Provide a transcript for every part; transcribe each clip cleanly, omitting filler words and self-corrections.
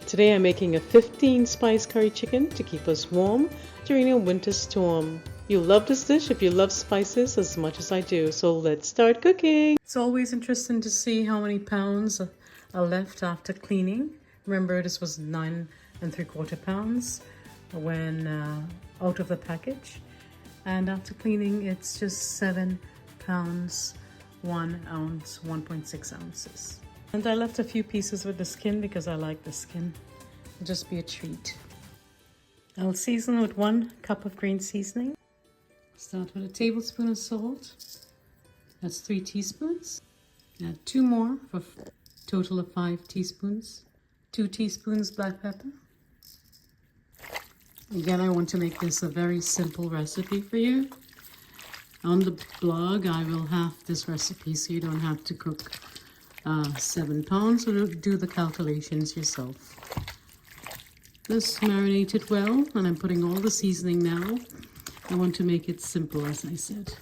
Today I'm making a 15 spice curry chicken to keep us warm during a winter storm. You'll love this dish if you love spices as much as I do, so let's start cooking. It's always interesting to see how many pounds are left after cleaning. Remember, this was 9 3/4 pounds when out of the package, and after cleaning it's just 7 pounds 1 ounce, 1.6 ounces. And I left a few pieces with the skin because I like the skin. It'll just be a treat. I'll season with 1 cup of green seasoning. Start with a tablespoon of salt. That's 3 teaspoons. Add 2 more for a total of 5 teaspoons. 2 teaspoons black pepper. Again, I want to make this a very simple recipe for you. On the blog, I will have this recipe so you don't have to cook 7 pounds, or do the calculations yourself. Just marinate it well, and I'm putting all the seasoning now. I want to make it simple, as I said.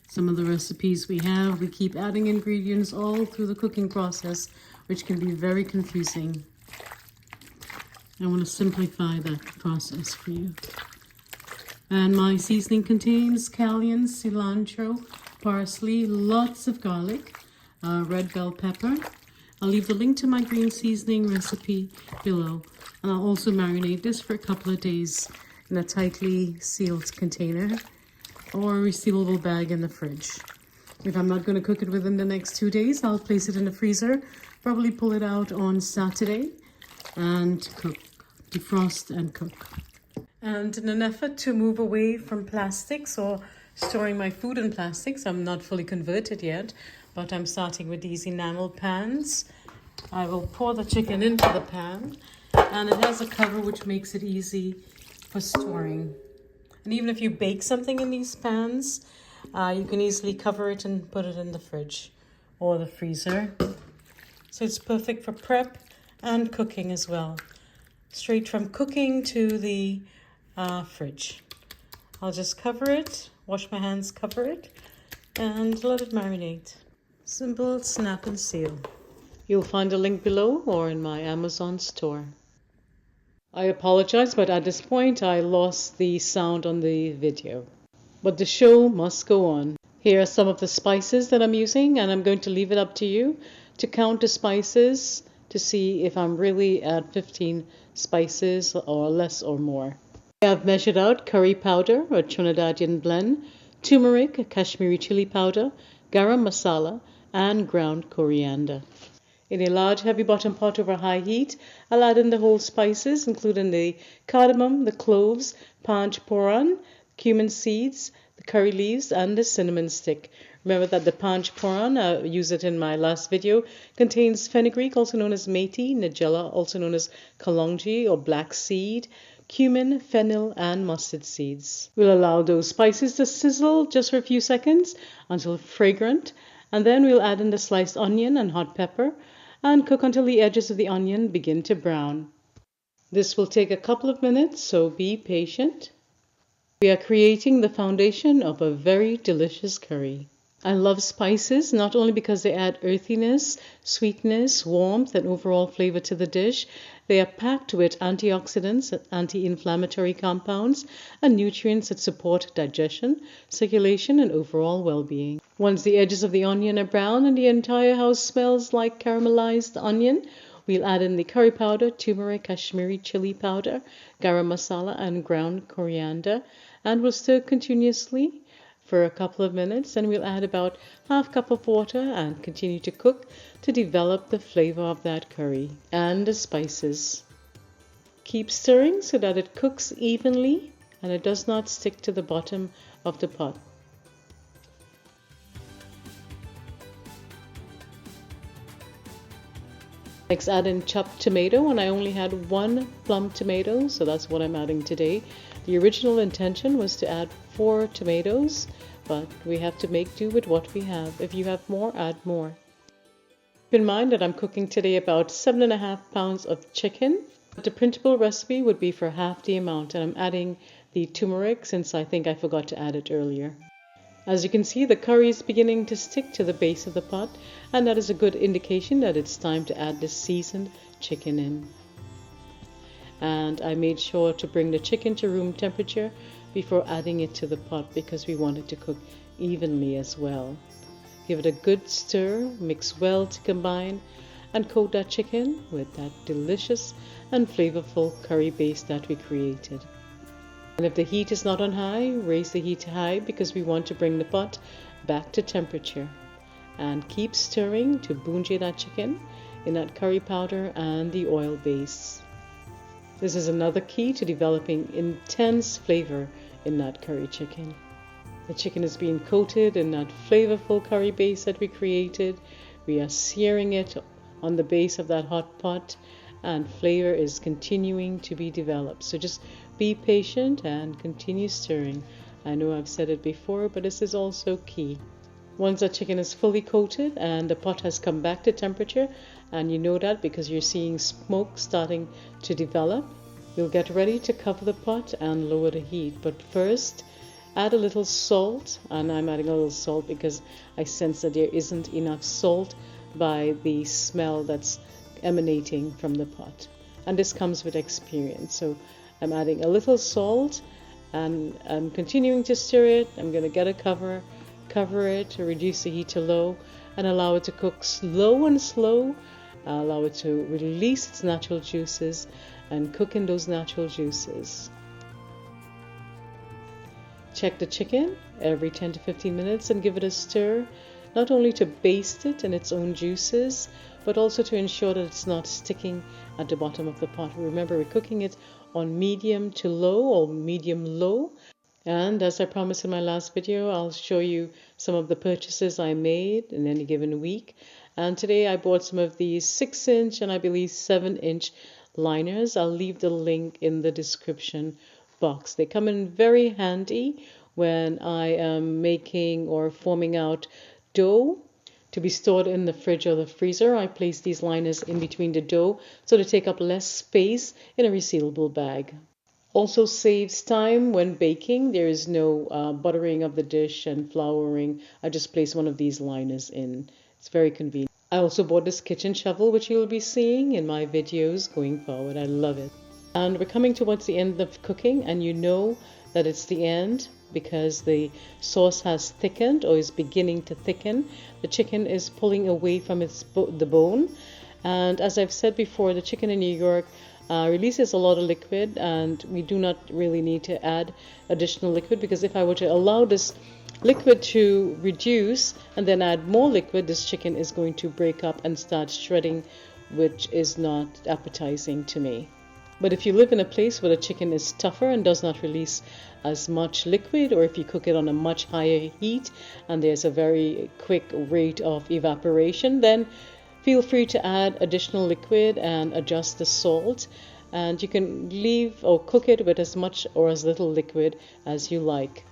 Some of the recipes we keep adding ingredients all through the cooking process, which can be very confusing. I want to simplify that process for you. And my seasoning contains scallions, cilantro, parsley, lots of garlic, red bell pepper. I'll leave the link to my green seasoning recipe below. And I'll also marinate this for a couple of days in a tightly sealed container or a resealable bag in the fridge. If I'm not going to cook it within the next 2 days, I'll place it in the freezer, probably pull it out on Saturday and cook, defrost and cook. And in an effort to move away from plastics or storing my food in plastics, I'm not fully converted yet, but I'm starting with these enamel pans. I will pour the chicken into the pan, and it has a cover which makes it easy for storing. And even if you bake something in these pans, you can easily cover it and put it in the fridge or the freezer. So it's perfect for prep and cooking as well. Straight from cooking to the fridge. I'll just cover it, wash my hands, cover it, and let it marinate. Simple, snap and seal. You'll find a link below or in my Amazon store. I apologize, but at this point I lost the sound on the video. But the show must go on. Here are some of the spices that I'm using, and I'm going to leave it up to you to count the spices to see if I'm really at 15 spices or less or more. I have measured out curry powder or Trinidadian blend, turmeric, Kashmiri chili powder, garam masala, and ground coriander. In a large heavy bottom pot over high heat, I'll add in the whole spices, including the cardamom, the cloves, panch phoron, cumin seeds, the curry leaves, and the cinnamon stick. Remember that the panch phoron, I used it in my last video, contains fenugreek, also known as methi, nigella, also known as kalonji or black seed, cumin, fennel, and mustard seeds. We'll allow those spices to sizzle just for a few seconds until fragrant, and then we'll add in the sliced onion and hot pepper and cook until the edges of the onion begin to brown. This will take a couple of minutes, so be patient. We are creating the foundation of a very delicious curry. I love spices not only because they add earthiness, sweetness, warmth, and overall flavor to the dish. They are packed with antioxidants, anti-inflammatory compounds, and nutrients that support digestion, circulation, and overall well-being. Once the edges of the onion are brown and the entire house smells like caramelized onion, we'll add in the curry powder, turmeric, Kashmiri chili powder, garam masala, and ground coriander, and we'll stir continuously for a couple of minutes, and we'll add about half cup of water and continue to cook to develop the flavor of that curry and the spices. Keep stirring so that it cooks evenly and it does not stick to the bottom of the pot. Next, add in chopped tomato, and I only had 1 plum tomato, so that's what I'm adding today. The original intention was to add 4 tomatoes, but we have to make do with what we have. If you have more, add more. Keep in mind that I'm cooking today about 7.5 pounds of chicken. But the printable recipe would be for half the amount, and I'm adding the turmeric since I think I forgot to add it earlier. As you can see, the curry is beginning to stick to the base of the pot, and that is a good indication that it's time to add the seasoned chicken in. And I made sure to bring the chicken to room temperature before adding it to the pot because we want it to cook evenly as well. Give it a good stir, mix well to combine, and coat that chicken with that delicious and flavorful curry base that we created. And if the heat is not on high, raise the heat to high because we want to bring the pot back to temperature. And keep stirring to bhunjie that chicken in that curry powder and the oil base. This is another key to developing intense flavor in that curry chicken. The chicken is being coated in that flavorful curry base that we created. We are searing it on the base of that hot pot, and flavor is continuing to be developed. So just be patient and continue stirring. I know I've said it before, but this is also key. Once the chicken is fully coated and the pot has come back to temperature, and you know that because you're seeing smoke starting to develop, you'll get ready to cover the pot and lower the heat. But first, add a little salt, and I'm adding a little salt because I sense that there isn't enough salt by the smell that's emanating from the pot. And this comes with experience. So I'm adding a little salt and I'm continuing to stir it. I'm going to get a cover it to reduce the heat to low and allow it to cook slow and slow. Allow it to release its natural juices and cook in those natural juices. Check the chicken every 10 to 15 minutes and give it a stir, not only to baste it in its own juices, but also to ensure that it's not sticking at the bottom of the pot. Remember, we're cooking it on medium to low or medium low. And as I promised in my last video, I'll show you some of the purchases I made in any given week. And today I bought some of these 6-inch and I believe 7-inch liners. I'll leave the link in the description box. They come in very handy when I am making or forming out dough to be stored in the fridge or the freezer. I place these liners in between the dough so they take up less space in a resealable bag. Also saves time when baking. There is no buttering of the dish and flouring. I just place one of these liners in. It's very convenient. I also bought this kitchen shovel, which you'll be seeing in my videos going forward. I love it. And we're coming towards the end of cooking, and you know that it's the end because the sauce has thickened or is beginning to thicken. The chicken is pulling away from the bone. And as I've said before, the chicken in New York releases a lot of liquid, and we do not really need to add additional liquid because if I were to allow this liquid to reduce and then add more liquid, this chicken is going to break up and start shredding, which is not appetizing to me. But if you live in a place where the chicken is tougher and does not release as much liquid, or if you cook it on a much higher heat and there's a very quick rate of evaporation, then feel free to add additional liquid and adjust the salt. And you can leave or cook it with as much or as little liquid as you like.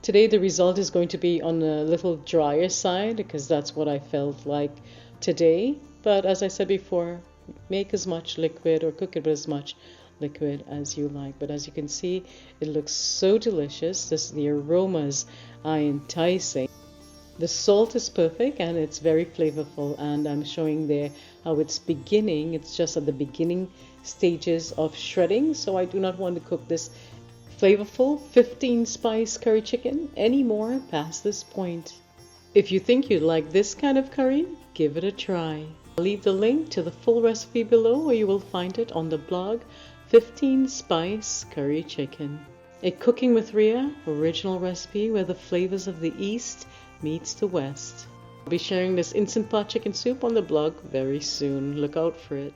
Today the result is going to be on a little drier side because that's what I felt like today. But as I said before, make as much liquid or cook it with as much liquid as you like. But as you can see, it looks so delicious. The aromas are enticing. The salt is perfect and it's very flavorful, and I'm showing there how it's beginning. It's just at the beginning stages of shredding, so I do not want to cook this flavorful 15-spice curry chicken anymore past this point. If you think you'd like this kind of curry, give it a try. I'll leave the link to the full recipe below, or you will find it on the blog 15-Spice Curry Chicken. A Cooking with Ria original recipe where the flavors of the East meets the West. I'll be sharing this Instant Pot chicken soup on the blog very soon. Look out for it.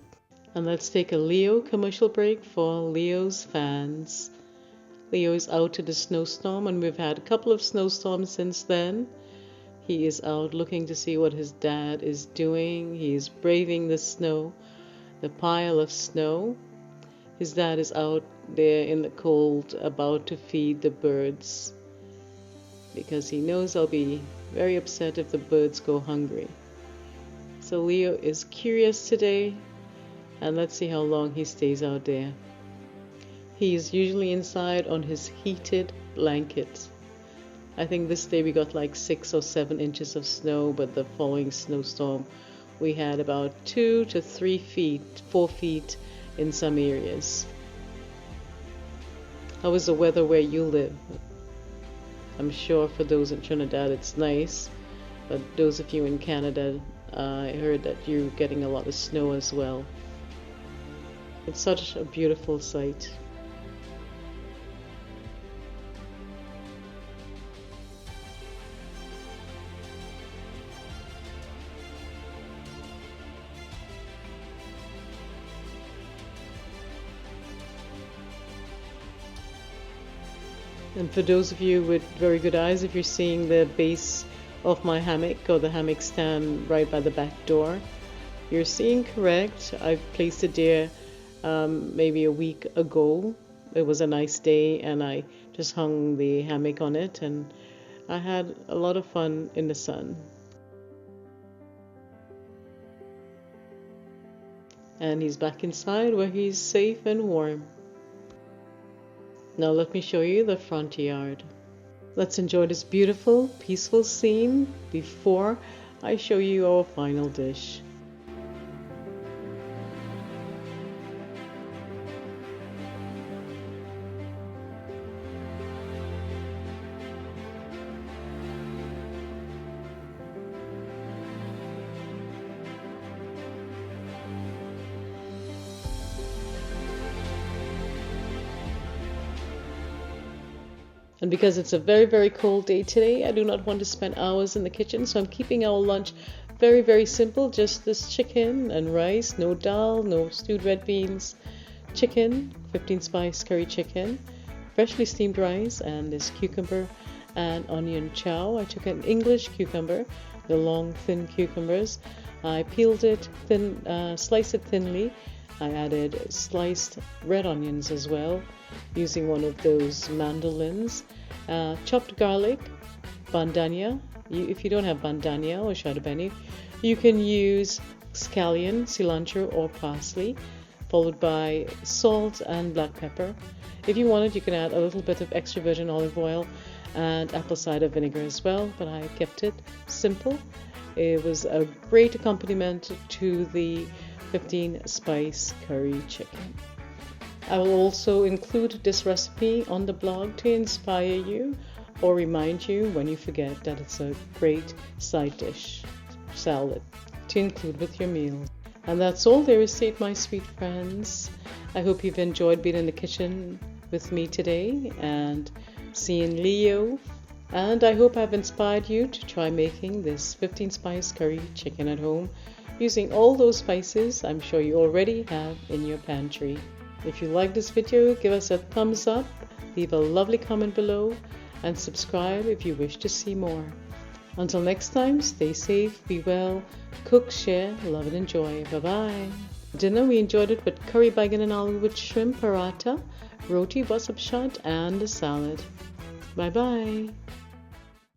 And let's take a Leo commercial break for Leo's fans. Leo is out to the snowstorm, and we've had a couple of snowstorms since then. He is out looking to see what his dad is doing. He is braving the snow, the pile of snow. His dad is out there in the cold about to feed the birds because he knows I'll be very upset if the birds go hungry. So Leo is curious today, and let's see how long he stays out there. He is usually inside on his heated blanket. I think this day we got like 6 or 7 inches of snow, but the following snowstorm we had about 2 to 3 feet, 4 feet in some areas. How is the weather where you live? I'm sure for those in Trinidad it's nice, but those of you in Canada, I heard that you're getting a lot of snow as well. It's such a beautiful sight. And for those of you with very good eyes, if you're seeing the base of my hammock or the hammock stand right by the back door, you're seeing correct. I've placed it there maybe a week ago. It was a nice day and I just hung the hammock on it and I had a lot of fun in the sun. And he's back inside where he's safe and warm. Now let me show you the front yard. Let's enjoy this beautiful, peaceful scene before I show you our final dish. And because it's a very, very cold day today, I do not want to spend hours in the kitchen, so I'm keeping our lunch very, very simple. Just this chicken and rice, no dal, no stewed red beans, chicken, 15 spice curry chicken, freshly steamed rice, and this cucumber and onion chow. I took an English cucumber, the long, thin cucumbers. I peeled it thin, sliced it thinly. I added sliced red onions as well, using one of those mandolins, chopped garlic, bandania. If you don't have bandania or shadabeni, you can use scallion, cilantro, or parsley, followed by salt and black pepper. If you wanted, you can add a little bit of extra virgin olive oil and apple cider vinegar as well, but I kept it simple. It was a great accompaniment to the 15 spice curry chicken. I will also include this recipe on the blog to inspire you or remind you when you forget that it's a great side dish, salad, to include with your meal. And that's all there is to it, my sweet friends. I hope you've enjoyed being in the kitchen with me today and seeing Leo. And I hope I've inspired you to try making this 15 spice curry chicken at home using all those spices I'm sure you already have in your pantry. If you like this video, give us a thumbs up, leave a lovely comment below, and subscribe if you wish to see more. Until next time, stay safe, be well, cook, share, love and enjoy. Bye-bye. Dinner, we enjoyed it with curry baigan and aloo with shrimp paratha, roti, wasap shot, and a salad. Bye-bye.